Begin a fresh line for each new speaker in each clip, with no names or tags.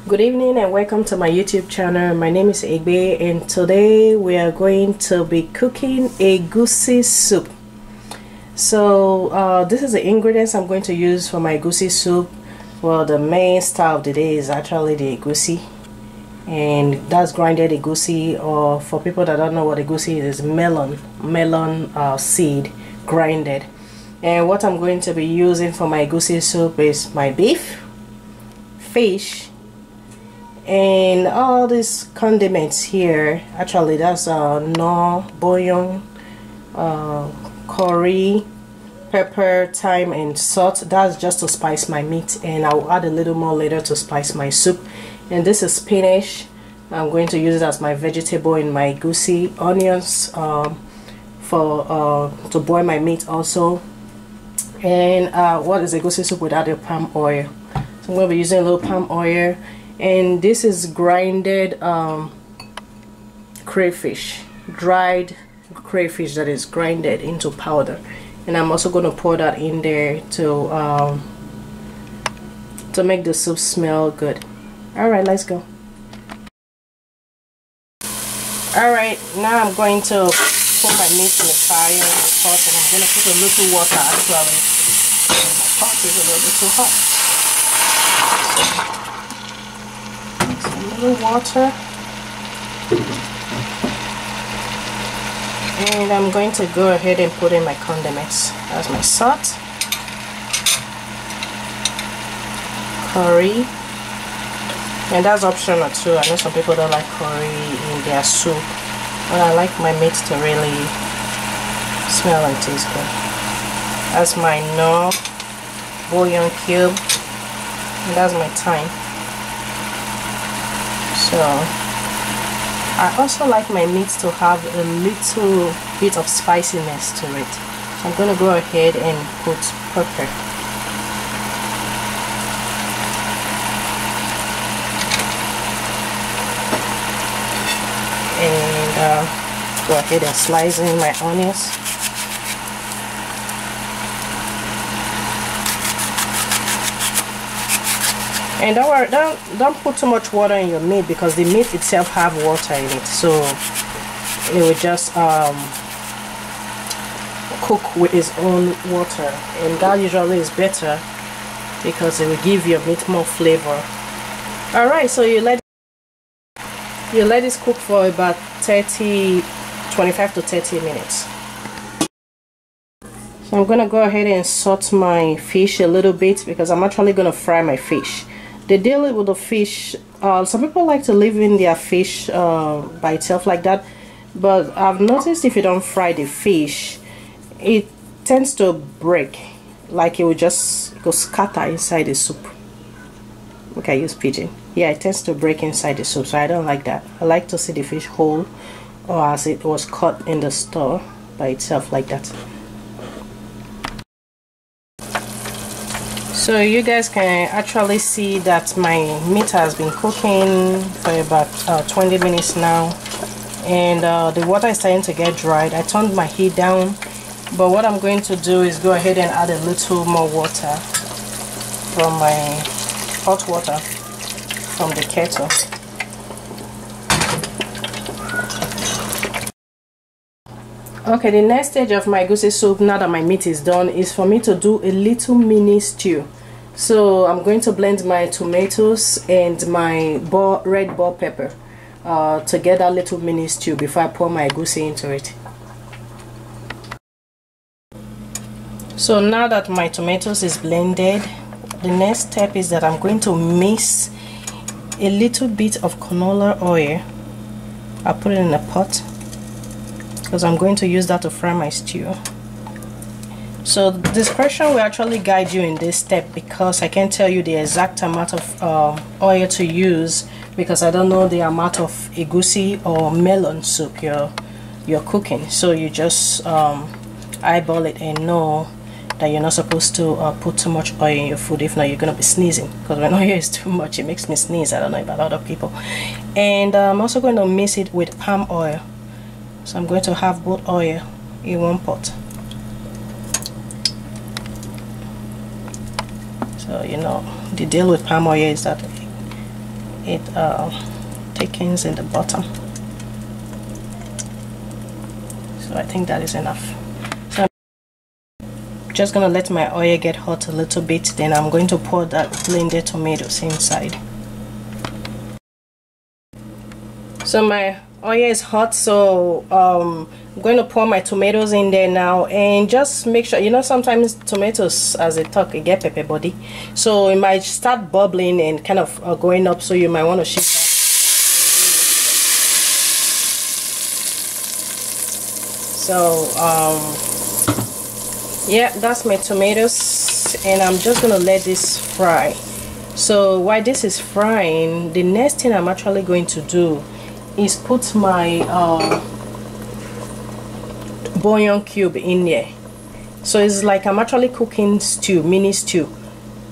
Good evening and welcome to my YouTube channel. My name is Egbe and today we are going to be cooking egusi soup. So this is the ingredients I'm going to use for my egusi soup. Well, the main star of the day is actually the egusi, and that's grinded egusi, or for people that don't know what egusi is melon seed grinded. And what I'm going to be using for my egusi soup is my beef, fish, and all these condiments here. Actually that's no bouillon, curry, pepper, thyme, and salt. That's just to spice my meat, and I'll add a little more later to spice my soup. And this is spinach. I'm going to use it as my vegetable in my egusi. Onions to boil my meat also. And what is egusi soup without the palm oil? So I'm going to be using a little palm oil. And this is grinded crayfish, dried crayfish that is grinded into powder, and I'm also going to pour that in there to make the soup smell good. All right, let's go. All right, now I'm going to put my meat in the fire in the pot, and I'm going to put a little water. Actually, my pot is a little bit too hot. A little water, and I'm going to go ahead and put in my condiments. That's my salt, curry, and that's optional too. I know some people don't like curry in their soup, but I like my meat to really smell and taste good. That's my no bouillon cube, and that's my thyme. So I also like my meat to have a little bit of spiciness to it. So I'm going to go ahead and put pepper. And go ahead and slice in my onions. And don't worry, don't put too much water in your meat, because the meat itself have water in it, so it will just cook with its own water, and that usually is better because it will give your meat more flavor. All right, so you let this cook for about 25 to 30 minutes. So I'm gonna go ahead and salt my fish a little bit, because I'm actually gonna fry my fish. The deal with the fish, some people like to leave in their fish by itself like that, but I've noticed if you don't fry the fish, it tends to break, like it will just go scatter inside the soup. Okay, I use pigeon. Yeah, it tends to break inside the soup, so I don't like that. I like to see the fish whole, or as it was cut in the store by itself like that. So you guys can actually see that my meat has been cooking for about 20 minutes now, and the water is starting to get dried. I turned my heat down, but what I'm going to do is go ahead and add a little more water from my hot water from the kettle. Okay, the next stage of my egusi soup, now that my meat is done, is for me to do a little mini stew. So I'm going to blend my tomatoes and my red bell pepper to get that little mini stew before I pour my egusi into it. So now that my tomatoes is blended, the next step is that I'm going to mix a little bit of canola oil. I'll put it in a pot, because I'm going to use that to fry my stew. So discretion will actually guide you in this step, because I can't tell you the exact amount of oil to use, because I don't know the amount of egusi or melon soup you're cooking. So you just eyeball it and know that you're not supposed to put too much oil in your food. If not, you're gonna be sneezing, because when oil is too much, it makes me sneeze. I don't know about other people. And I'm also going to mix it with palm oil. So I'm going to have both oil in one pot. So you know, the deal with palm oil is that it thickens in the bottom. So I think that is enough. So I'm just gonna let my oil get hot a little bit, then I'm going to pour that blended tomatoes inside. So my oil is hot, so I'm going to pour my tomatoes in there now, and just make sure, you know, sometimes tomatoes, as they talk, it get pepper body, so it might start bubbling and kind of going up, so you might want to shift that. So yeah, that's my tomatoes, and I'm just gonna let this fry. So while this is frying, the next thing I'm actually going to do is put my bouillon cube in there. So it's like I'm actually cooking stew, mini stew,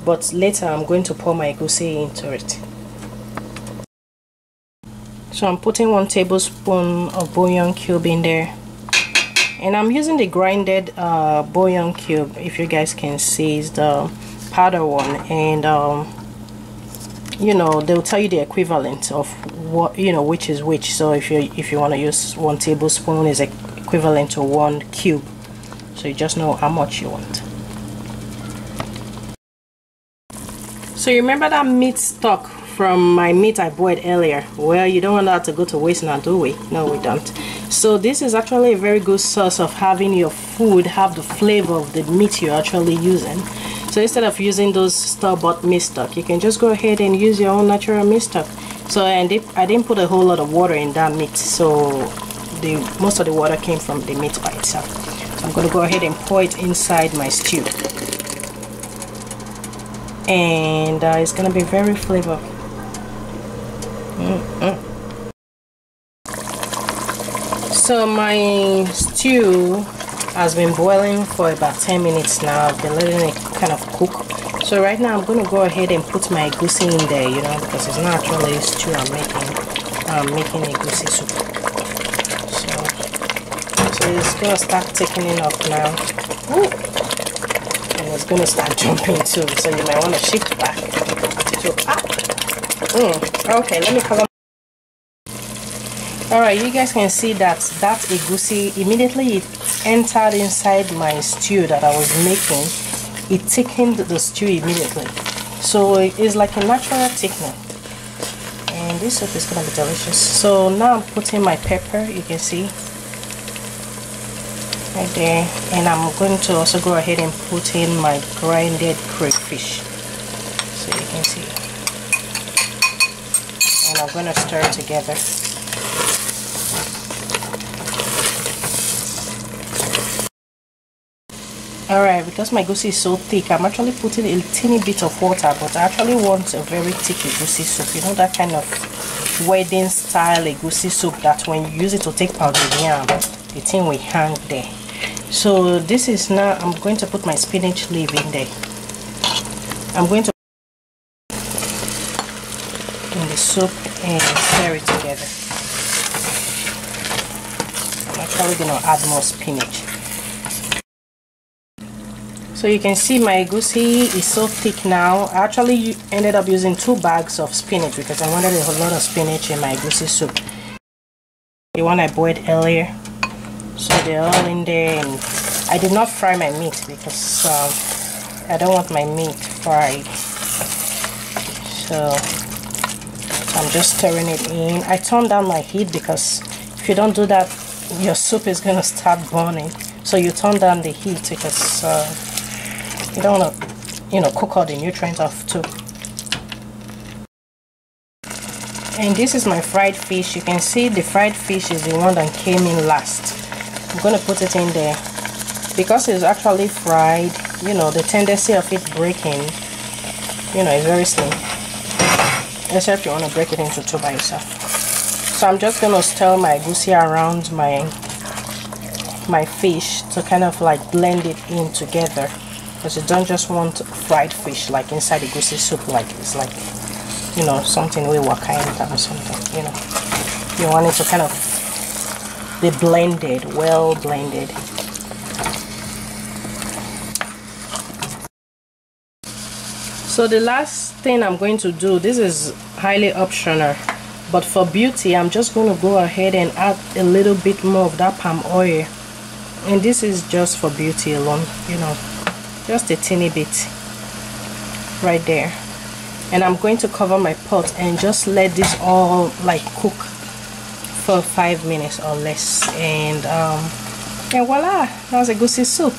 but later I'm going to pour my egusi into it. So I'm putting 1 tablespoon of bouillon cube in there, and I'm using the grinded bouillon cube. If you guys can see, it's the powder one, and you know, they'll tell you the equivalent of what, you know, which is which. So if you want to use 1 tablespoon is equivalent to 1 cube, so you just know how much you want. So you remember that meat stock from my meat I boiled earlier? Well, you don't want that to go to waste now, do we? No, we don't. So this is actually a very good source of having your food have the flavor of the meat you're actually using. So instead of using those store-bought meat stock, you can just go ahead and use your own natural meat stock. So I didn't put a whole lot of water in that meat, so most of the water came from the meat by itself. So I'm going to go ahead and pour it inside my stew, and it's going to be very flavorful. So my stew has been boiling for about 10 minutes now. I've been letting it kind of cook. So right now I'm going to go ahead and put my egusi in there, you know, because it's not actually stew I'm making. I'm making egusi soup. So it's going to start thickening up now. Ooh. And it's going to start jumping too, so you might want to shift back. Okay, let me cover. Alright, you guys can see that egusi, immediately it entered inside my stew that I was making. It thickened the stew immediately. So it's like a natural thickener. And this soup is going to be delicious. So now I'm putting my pepper, you can see. Right there. And I'm going to also go ahead and put in my grinded crawfish. So you can see. And I'm going to stir it together. Alright, because my egusi is so thick, I'm actually putting a teeny bit of water, but I actually want a very thick egusi soup. You know, that kind of wedding style egusi soup that when you use it to take out the yam, the thing will hang there. So this is now, I'm going to put my spinach leaf in there. I'm going to in the soup and stir it together. I'm actually going to add more spinach. So you can see my egusi is so thick now. I actually ended up using 2 bags of spinach because I wanted a whole lot of spinach in my egusi soup. The one I boiled earlier. So they're all in there, and I did not fry my meat because I don't want my meat fried. So I'm just stirring it in. I turned down my heat because if you don't do that, your soup is going to start burning. So you turn down the heat because you don't want to, you know, cook all the nutrients off too. And this is my fried fish. You can see the fried fish is the one that came in last. I'm going to put it in there because it's actually fried. You know, the tendency of it breaking, you know, is very slim, except you want to break it into 2 by yourself. So I'm just going to stir my egusi around my fish to kind of like blend it in together, because you don't just want fried fish like inside the egusi soup, like it's like, you know, something we were kind of or something, you know. You want it to kind of be blended, well blended. So the last thing I'm going to do, this is highly optional, but for beauty I'm just going to go ahead and add a little bit more of that palm oil, and this is just for beauty alone, you know, just a teeny bit right there. And I'm going to cover my pot and just let this all like cook for 5 minutes or less, and voila, that's egusi soup.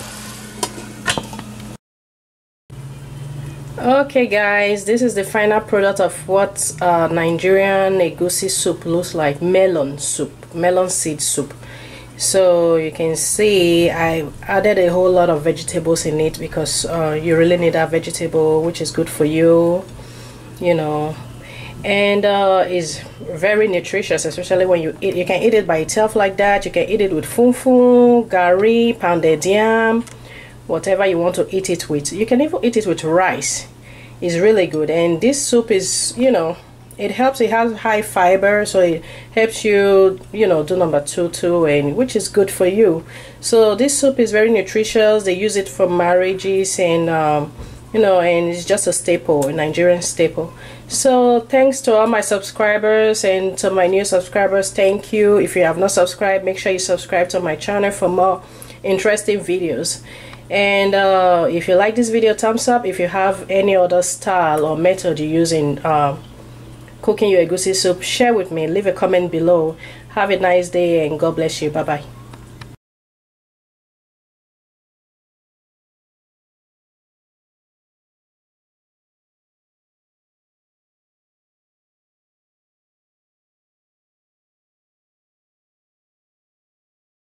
Okay guys, this is the final product of what Nigerian egusi soup looks like. Melon soup, melon seed soup. So you can see I added a whole lot of vegetables in it because you really need that vegetable, which is good for you, you know, and is very nutritious, especially when you eat. You can eat it by itself like that. You can eat it with fufu, gari, pounded yam, whatever you want to eat it with. You can even eat it with rice. It's really good. And this soup is, you know, it helps. It has high fiber, so it helps you, you know, do number 2 too, and which is good for you. So this soup is very nutritious. They use it for marriages, and you know, and it's just a staple, a Nigerian staple. So thanks to all my subscribers, and to my new subscribers, thank you. If you have not subscribed, make sure you subscribe to my channel for more interesting videos. And if you like this video, thumbs up. If you have any other style or method you use in cooking your egusi soup, share with me. Leave a comment below. Have a nice day and God bless you. Bye bye.